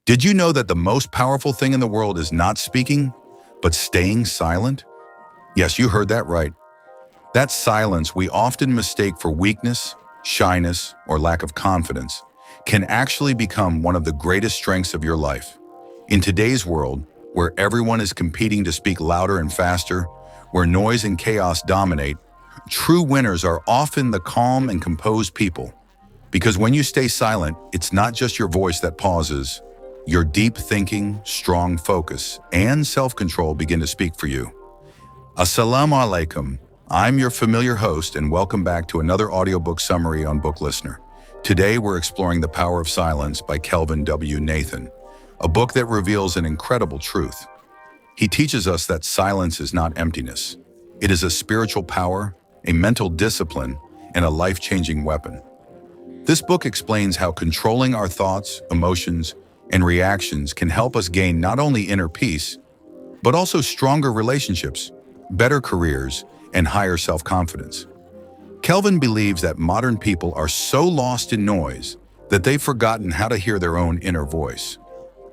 Did you know that the most powerful thing in the world is not speaking, but staying silent? Yes, you heard that right. That silence we often mistake for weakness, shyness, or lack of confidence can actually become one of the greatest strengths of your life. In today's world, where everyone is competing to speak louder and faster, where noise and chaos dominate, true winners are often the calm and composed people. Because when you stay silent, it's not just your voice that pauses. Your deep thinking, strong focus, and self-control begin to speak for you. Assalamu alaikum. I'm your familiar host, and welcome back to another audiobook summary on Book Listener. Today, we're exploring The Power of Silence by Kelvin W. Nathan, a book that reveals an incredible truth. He teaches us that silence is not emptiness. It is a spiritual power, a mental discipline, and a life-changing weapon. This book explains how controlling our thoughts, emotions, and reactions can help us gain not only inner peace, but also stronger relationships, better careers, and higher self-confidence. Kelvin believes that modern people are so lost in noise that they've forgotten how to hear their own inner voice.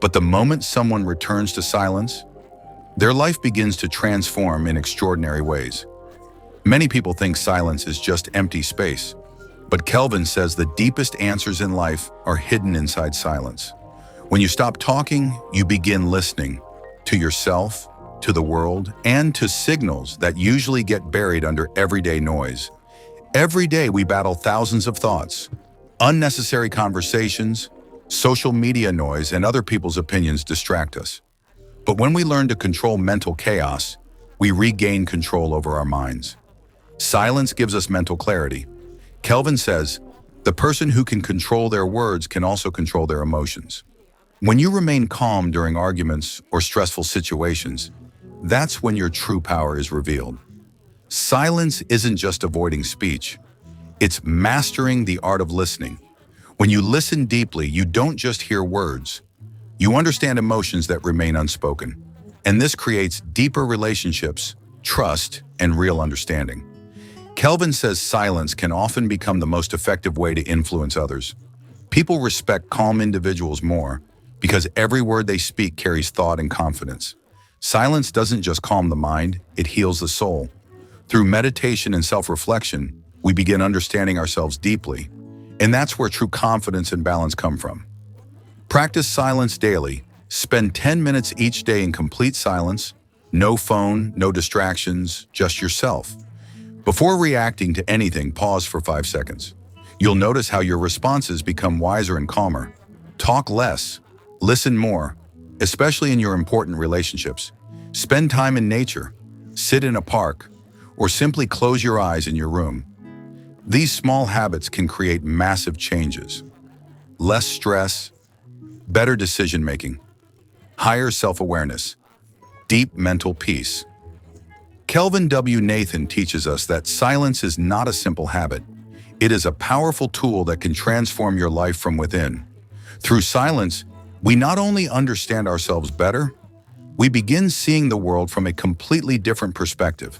But the moment someone returns to silence, their life begins to transform in extraordinary ways. Many people think silence is just empty space, but Kelvin says the deepest answers in life are hidden inside silence. When you stop talking, you begin listening to yourself, to the world, and to signals that usually get buried under everyday noise. Every day we battle thousands of thoughts, unnecessary conversations, social media noise, and other people's opinions distract us. But when we learn to control mental chaos, we regain control over our minds. Silence gives us mental clarity. Kelvin says, the person who can control their words can also control their emotions. When you remain calm during arguments or stressful situations, that's when your true power is revealed. Silence isn't just avoiding speech. It's mastering the art of listening. When you listen deeply, you don't just hear words. You understand emotions that remain unspoken. And this creates deeper relationships, trust, and real understanding. Kelvin says silence can often become the most effective way to influence others. People respect calm individuals more because every word they speak carries thought and confidence. Silence doesn't just calm the mind, it heals the soul. Through meditation and self-reflection, we begin understanding ourselves deeply, and that's where true confidence and balance come from. Practice silence daily. Spend 10 minutes each day in complete silence, no phone, no distractions, just yourself. Before reacting to anything, pause for 5 seconds. You'll notice how your responses become wiser and calmer. Talk less, listen more, especially in your important relationships. Spend time in nature, sit in a park, or simply close your eyes in your room. These small habits can create massive changes. Less stress, better decision-making, higher self-awareness, deep mental peace. Kelvin W. Nathan teaches us that silence is not a simple habit. It is a powerful tool that can transform your life from within. Through silence, we not only understand ourselves better, we begin seeing the world from a completely different perspective.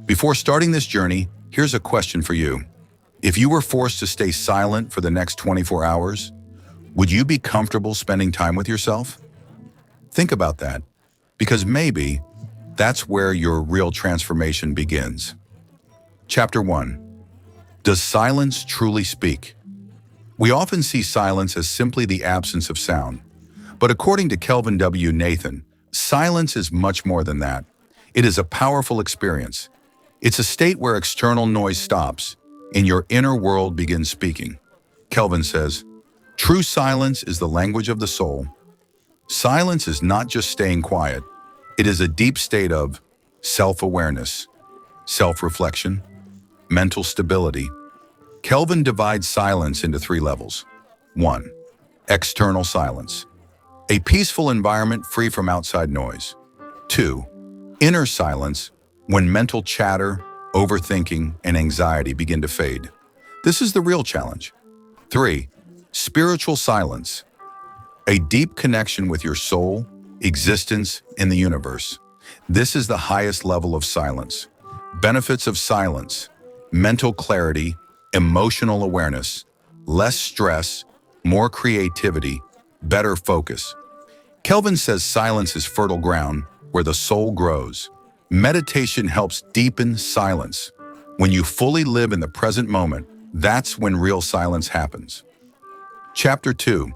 Before starting this journey, here's a question for you. If you were forced to stay silent for the next 24 hours, would you be comfortable spending time with yourself? Think about that, because maybe that's where your real transformation begins. Chapter 1. Does silence truly speak? We often see silence as simply the absence of sound. But according to Kelvin W. Nathan, silence is much more than that. It is a powerful experience. It's a state where external noise stops and your inner world begins speaking. Kelvin says, true silence is the language of the soul. Silence is not just staying quiet. It is a deep state of self-awareness, self-reflection, mental stability. Kelvin divides silence into 3 levels. 1. External silence. A peaceful environment free from outside noise. 2. Inner silence, when mental chatter, overthinking, and anxiety begin to fade. This is the real challenge. 3. Spiritual silence. A deep connection with your soul, existence, and the universe. This is the highest level of silence. Benefits of silence: mental clarity, emotional awareness, less stress, more creativity, better focus. Kelvin says silence is fertile ground where the soul grows. Meditation helps deepen silence. When you fully live in the present moment, that's when real silence happens. Chapter 2.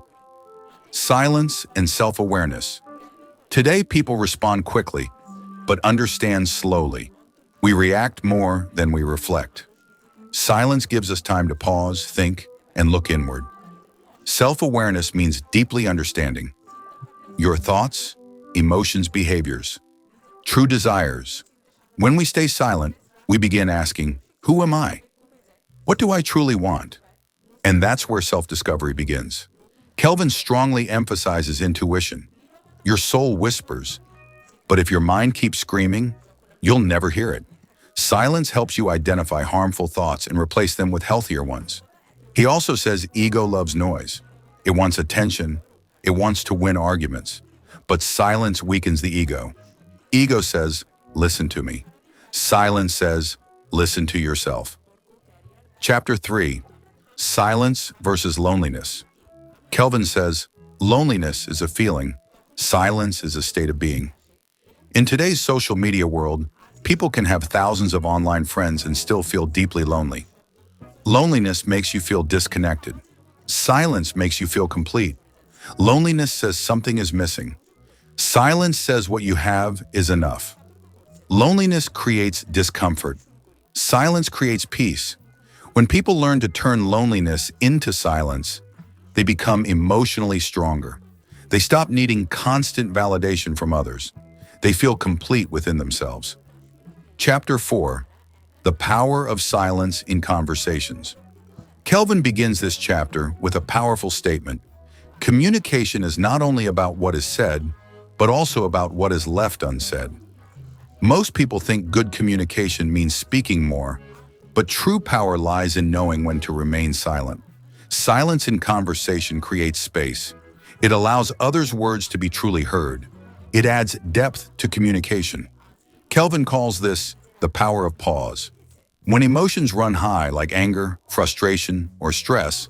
Silence and Self-Awareness. Today, people respond quickly, but understand slowly. We react more than we reflect. Silence gives us time to pause, think, and look inward. Self-awareness means deeply understanding your thoughts, emotions, behaviors, true desires. When we stay silent, we begin asking, who am I? What do I truly want? And that's where self-discovery begins. Kelvin strongly emphasizes intuition. Your soul whispers, but if your mind keeps screaming, you'll never hear it. Silence helps you identify harmful thoughts and replace them with healthier ones. He also says ego loves noise. It wants attention. It wants to win arguments. But silence weakens the ego. Ego says, listen to me. Silence says, listen to yourself. Chapter 3. Silence versus loneliness. Kelvin says, loneliness is a feeling. Silence is a state of being. In today's social media world, people can have thousands of online friends and still feel deeply lonely. Loneliness makes you feel disconnected. Silence makes you feel complete. Loneliness says something is missing. Silence says what you have is enough. Loneliness creates discomfort. Silence creates peace. When people learn to turn loneliness into silence, they become emotionally stronger. They stop needing constant validation from others. They feel complete within themselves. Chapter 4. The Power of Silence in Conversations. Kelvin begins this chapter with a powerful statement. Communication is not only about what is said, but also about what is left unsaid. Most people think good communication means speaking more, but true power lies in knowing when to remain silent. Silence in conversation creates space. It allows others' words to be truly heard. It adds depth to communication. Kelvin calls this the power of pause. When emotions run high, like anger, frustration, or stress,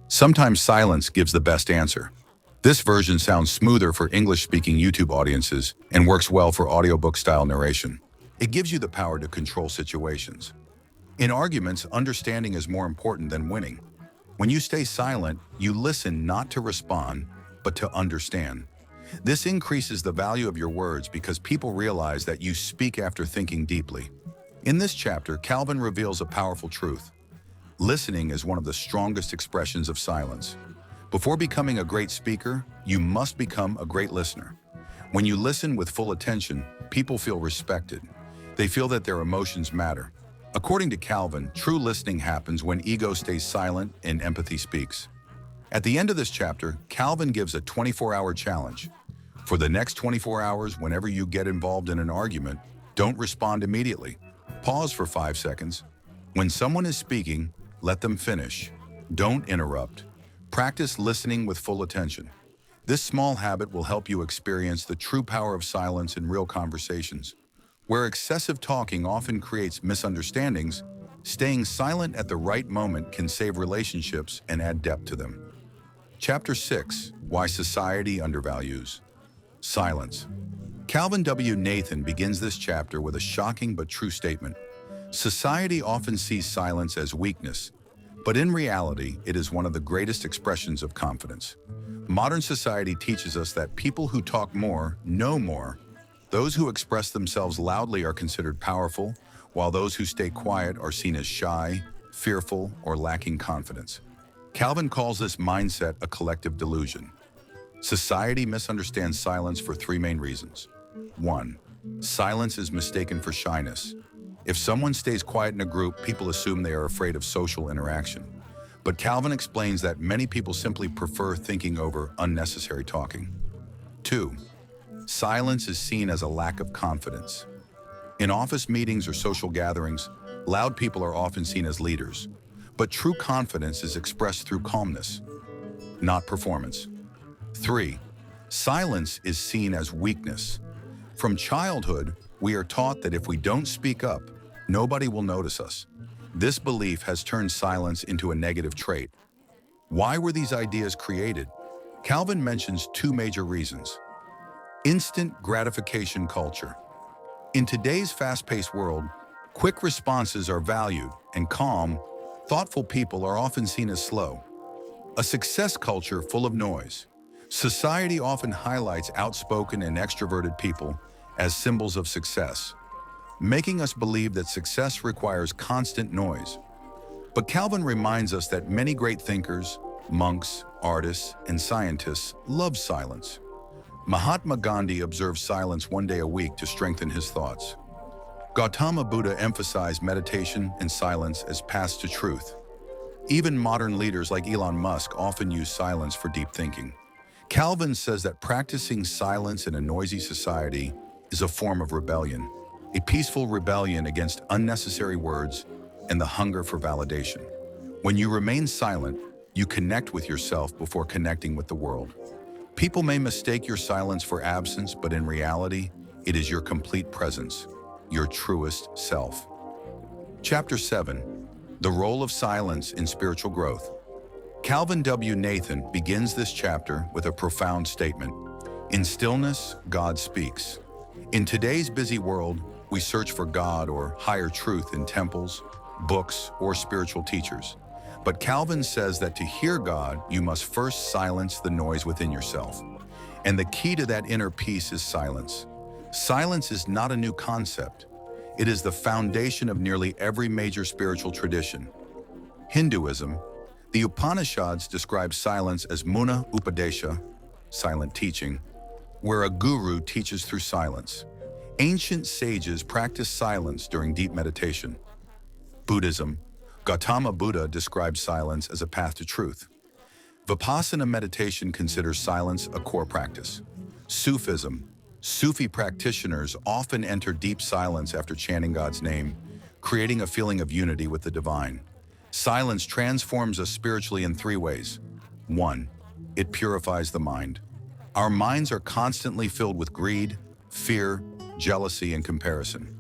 sometimes silence gives the best answer. This version sounds smoother for English-speaking YouTube audiences and works well for audiobook-style narration. It gives you the power to control situations. In arguments, understanding is more important than winning. When you stay silent, you listen not to respond, but to understand. This increases the value of your words because people realize that you speak after thinking deeply. In this chapter, Kelvin reveals a powerful truth. Listening is one of the strongest expressions of silence. Before becoming a great speaker, you must become a great listener. When you listen with full attention, people feel respected. They feel that their emotions matter. According to Kelvin, true listening happens when ego stays silent and empathy speaks. At the end of this chapter, Kelvin gives a 24-hour challenge. For the next 24 hours, whenever you get involved in an argument, don't respond immediately. Pause for 5 seconds. When someone is speaking, let them finish. Don't interrupt. Practice listening with full attention. This small habit will help you experience the true power of silence in real conversations. Where excessive talking often creates misunderstandings, staying silent at the right moment can save relationships and add depth to them. Chapter 6. Why Society Undervalues Silence. Calvin W. Nathan begins this chapter with a shocking but true statement. Society often sees silence as weakness, but in reality, it is one of the greatest expressions of confidence. Modern society teaches us that people who talk more know more. Those who express themselves loudly are considered powerful, while those who stay quiet are seen as shy, fearful, or lacking confidence. Calvin calls this mindset a collective delusion. Society misunderstands silence for 3 main reasons. 1. Silence is mistaken for shyness. If someone stays quiet in a group, people assume they are afraid of social interaction. But Calvin explains that many people simply prefer thinking over unnecessary talking. 2. Silence is seen as a lack of confidence. In office meetings or social gatherings, loud people are often seen as leaders. But true confidence is expressed through calmness, not performance. 3. Silence is seen as weakness. From childhood, we are taught that if we don't speak up, nobody will notice us. This belief has turned silence into a negative trait. Why were these ideas created? Calvin mentions two major reasons. Instant gratification culture. In today's fast-paced world, quick responses are valued, and calm, thoughtful people are often seen as slow. A success culture full of noise. Society often highlights outspoken and extroverted people as symbols of success, making us believe that success requires constant noise. But Calvin reminds us that many great thinkers, monks, artists, and scientists love silence. Mahatma Gandhi observed silence one day a week to strengthen his thoughts. Gautama Buddha emphasized meditation and silence as paths to truth. Even modern leaders like Elon Musk often use silence for deep thinking. Calvin says that practicing silence in a noisy society is a form of rebellion, a peaceful rebellion against unnecessary words and the hunger for validation. When you remain silent, you connect with yourself before connecting with the world. People may mistake your silence for absence, but in reality, it is your complete presence, your truest self. Chapter 7. The Role of Silence in Spiritual Growth. Calvin W. Nathan begins this chapter with a profound statement. In stillness, God speaks. In today's busy world, we search for God or higher truth in temples, books, or spiritual teachers. But Calvin says that to hear God, you must first silence the noise within yourself. And the key to that inner peace is silence. Silence is not a new concept. It is the foundation of nearly every major spiritual tradition. Hinduism, the Upanishads describe silence as Muna Upadesha, silent teaching, where a guru teaches through silence. Ancient sages practiced silence during deep meditation. Buddhism, Gautama Buddha described silence as a path to truth. Vipassana meditation considers silence a core practice. Sufism, Sufi practitioners often enter deep silence after chanting God's name, creating a feeling of unity with the divine. Silence transforms us spiritually in three ways. 1. It purifies the mind. Our minds are constantly filled with greed, fear, jealousy, and comparison.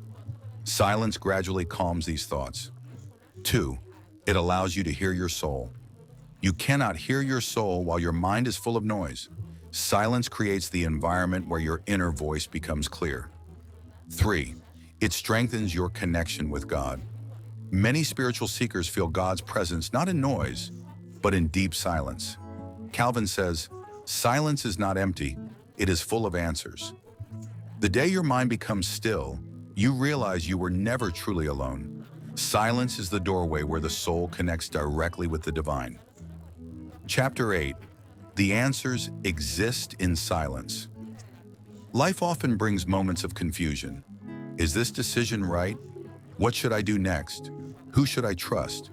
Silence gradually calms these thoughts. 2. It allows you to hear your soul. You cannot hear your soul while your mind is full of noise. Silence creates the environment where your inner voice becomes clear. 3. It strengthens your connection with God. Many spiritual seekers feel God's presence not in noise, but in deep silence. Calvin says, silence is not empty, it is full of answers. The day your mind becomes still, you realize you were never truly alone. Silence is the doorway where the soul connects directly with the divine. Chapter 8. The answers exist in silence. Life often brings moments of confusion. Is this decision right? What should I do next? Who should I trust?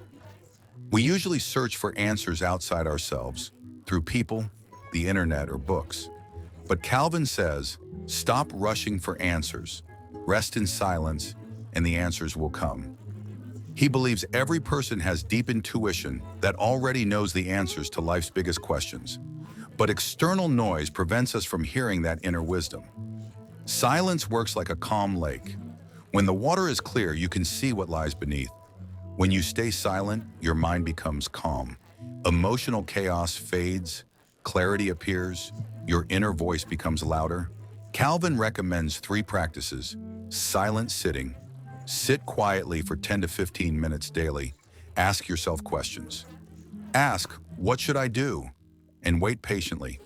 We usually search for answers outside ourselves, through people, the internet, or books. But Calvin says, stop rushing for answers, rest in silence, and the answers will come. He believes every person has deep intuition that already knows the answers to life's biggest questions. But external noise prevents us from hearing that inner wisdom. Silence works like a calm lake. When the water is clear, you can see what lies beneath. When you stay silent, your mind becomes calm. Emotional chaos fades, clarity appears, your inner voice becomes louder. Calvin recommends 3 practices. Silent sitting. Sit quietly for 10 to 15 minutes daily. Ask yourself questions. Ask, what should I do? And wait patiently.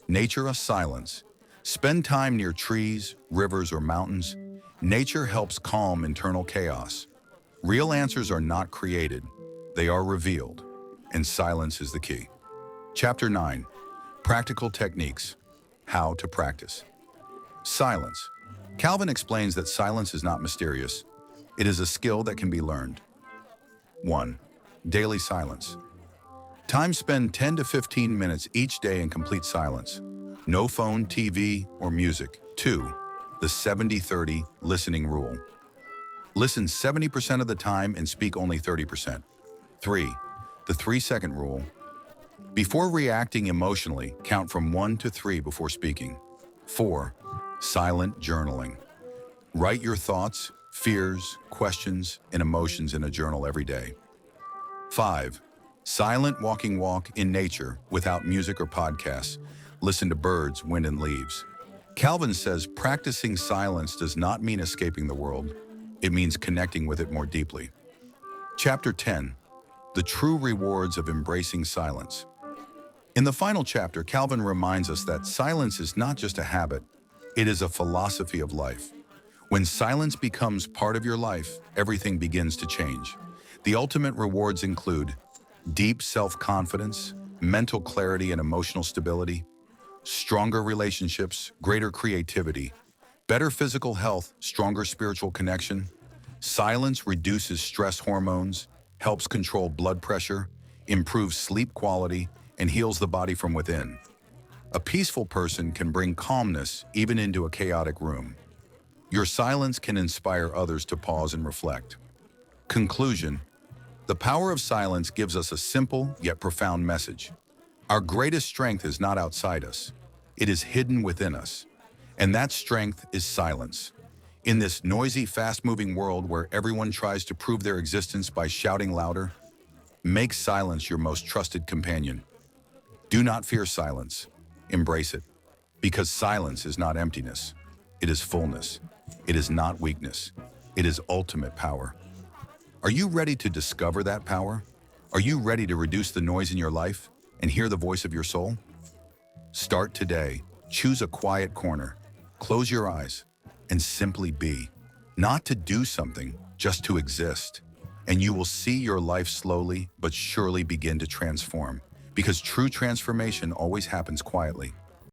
Nature of silence. Spend time near trees, rivers, or mountains. Nature helps calm internal chaos. Real answers are not created, they are revealed, and silence is the key. Chapter 9. Practical Techniques. How to Practice. Silence. Calvin explains that silence is not mysterious. It is a skill that can be learned. 1. Daily silence. Time spend 10 to 15 minutes each day in complete silence. No phone, TV, or music. 2. The 70-30 listening rule. Listen 70% of the time and speak only 30%. 3. The 3-second rule. Before reacting emotionally, count from 1 to 3 before speaking. 4. Silent journaling. Write your thoughts, fears, questions, and emotions in a journal every day. 5. Silent walking walk in nature without music or podcasts. Listen to birds, wind, and leaves. Calvin says practicing silence does not mean escaping the world. It means connecting with it more deeply. Chapter 10. The True Rewards of Embracing Silence. In the final chapter, Calvin reminds us that silence is not just a habit, it is a philosophy of life. When silence becomes part of your life, everything begins to change. The ultimate rewards include deep self-confidence, mental clarity and emotional stability, stronger relationships, greater creativity, better physical health, stronger spiritual connection. Silence reduces stress hormones, helps control blood pressure, improves sleep quality, and heals the body from within. A peaceful person can bring calmness even into a chaotic room. Your silence can inspire others to pause and reflect. Conclusion. The power of silence gives us a simple yet profound message. Our greatest strength is not outside us. It is hidden within us. And that strength is silence. In this noisy, fast-moving world where everyone tries to prove their existence by shouting louder, make silence your most trusted companion. Do not fear silence. Embrace it. Because silence is not emptiness. It is fullness. It is not weakness. It is ultimate power. Are you ready to discover that power? Are you ready to reduce the noise in your life and hear the voice of your soul? Start today. Choose a quiet corner. Close your eyes and simply be. Not to do something, just to exist. And you will see your life slowly but surely begin to transform. Because true transformation always happens quietly.